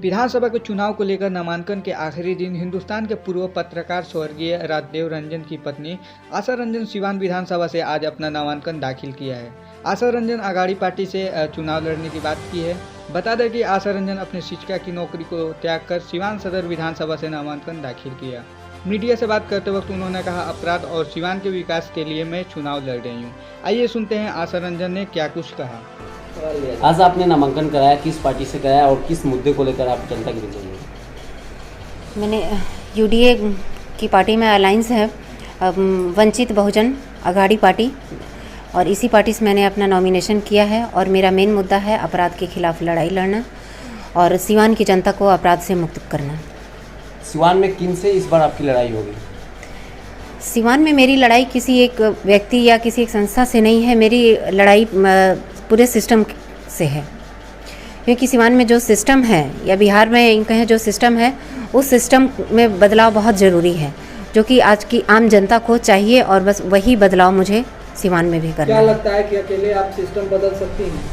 विधानसभा के चुनाव को लेकर नामांकन के आखिरी दिन हिंदुस्तान के पूर्व पत्रकार स्वर्गीय राजदेव रंजन की पत्नी आशा रंजन सिवान विधानसभा से आज अपना नामांकन दाखिल किया है। आशा रंजन आघाड़ी पार्टी से चुनाव लड़ने की बात की है। बता दें कि आशा रंजन अपने शिक्षिका की नौकरी को त्याग कर सिवान सदर विधानसभा से नामांकन दाखिल किया। मीडिया से बात करते वक्त उन्होंने कहा, अपराध और सिवान के विकास के लिए मैं चुनाव लड़ रही हूँ। आइए सुनते हैं आशा रंजन ने क्या कुछ कहा। आज आपने नामांकन कराया, किस पार्टी से कराया और किस मुद्दे को लेकर आप जनता के बीच गए? मैंने यूडीए की पार्टी में अलायंस है, वंचित बहुजन आघाड़ी पार्टी, और इसी पार्टी से मैंने अपना नॉमिनेशन किया है। और मेरा मेन मुद्दा है अपराध के खिलाफ लड़ाई लड़ना और सिवान की जनता को अपराध से मुक्त करना। सिवान में किन से इस बार आपकी लड़ाई होगी? सिवान में मेरी लड़ाई किसी एक व्यक्ति या किसी एक संस्था से नहीं है, मेरी लड़ाई पूरे सिस्टम से है। क्योंकि सिवान में जो सिस्टम है या बिहार में कहें जो सिस्टम है, उस सिस्टम में बदलाव बहुत ज़रूरी है, जो कि आज की आम जनता को चाहिए, और बस वही बदलाव मुझे सिवान में भी करना है। क्या लगता है कि अकेले आप सिस्टम बदल सकती हैं?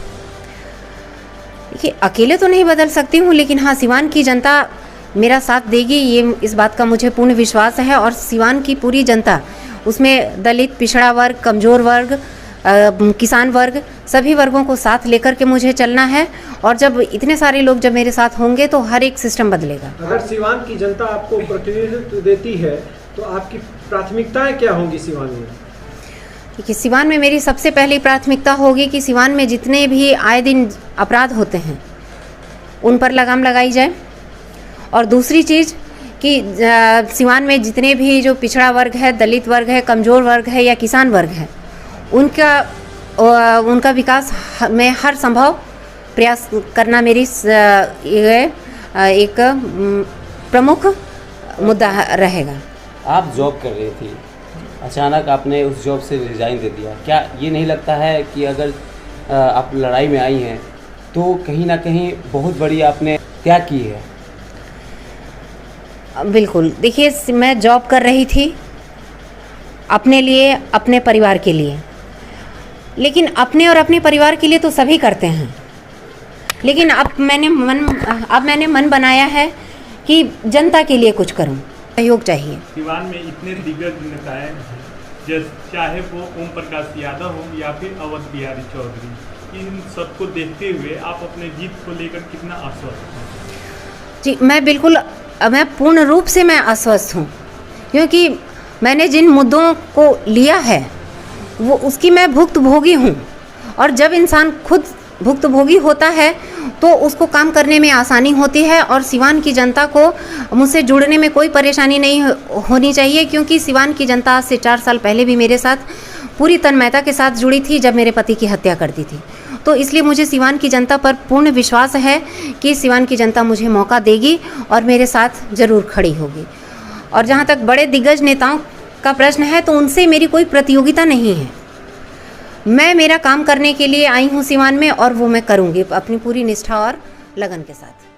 देखिए, अकेले तो नहीं बदल सकती हूँ, लेकिन हाँ, सिवान की जनता मेरा साथ देगी, ये इस बात का मुझे पूर्ण विश्वास है। और सिवान की पूरी जनता, उसमें दलित, पिछड़ा वर्ग, कमज़ोर वर्ग, किसान वर्ग, सभी वर्गों को साथ लेकर के मुझे चलना है। और जब इतने सारे लोग जब मेरे साथ होंगे तो हर एक सिस्टम बदलेगा। अगर सिवान की जनता आपको प्रतिनिधित्व देती है तो आपकी प्राथमिकताएं क्या होंगी सिवान में? देखिए, सिवान में मेरी सबसे पहली प्राथमिकता होगी कि सिवान में जितने भी आए दिन अपराध होते हैं उन पर लगाम लगाई जाए। और दूसरी चीज़ कि सिवान में जितने भी जो पिछड़ा वर्ग है, दलित वर्ग है, कमज़ोर वर्ग है या किसान वर्ग है, उनका विकास में हर संभव प्रयास करना मेरी एक प्रमुख मुद्दा रहेगा। आप जॉब कर रही थी, अचानक आपने उस जॉब से रिजाइन दे दिया। क्या ये नहीं लगता है कि अगर आप लड़ाई में आई हैं तो कहीं ना कहीं बहुत बड़ी आपने त्याग की है? बिल्कुल। देखिए, मैं जॉब कर रही थी अपने लिए, अपने परिवार के लिए, लेकिन अपने और अपने परिवार के लिए तो सभी करते हैं। लेकिन अब मैंने मन बनाया है कि जनता के लिए कुछ करूं, सहयोग चाहिए। सिवान में इतने दिग्गज नेताएं हैं, चाहे वो ओम प्रकाश यादव हो या फिर अवध बिहारी चौधरी, इन सबको देखते हुए आप अपने जीत को लेकर कितना आश्वस्त हैं? जी, मैं पूर्ण रूप से मैं आश्वस्त हूँ, क्योंकि मैंने जिन मुद्दों को लिया है वो उसकी मैं भुक्तभोगी हूँ। और जब इंसान खुद भुक्तभोगी होता है तो उसको काम करने में आसानी होती है। और सिवान की जनता को मुझसे जुड़ने में कोई परेशानी नहीं होनी चाहिए, क्योंकि सिवान की जनता आज से 4 साल पहले भी मेरे साथ पूरी तन्मयता के साथ जुड़ी थी जब मेरे पति की हत्या कर दी थी। तो इसलिए मुझे सिवान की जनता पर पूर्ण विश्वास है कि सिवान की जनता मुझे मौका देगी और मेरे साथ ज़रूर खड़ी होगी। और जहाँ तक बड़े दिग्गज नेताओं का प्रश्न है, तो उनसे मेरी कोई प्रतियोगिता नहीं है। मैं मेरा काम करने के लिए आई हूँ सिवान में, और वो मैं करूँगी अपनी पूरी निष्ठा और लगन के साथ।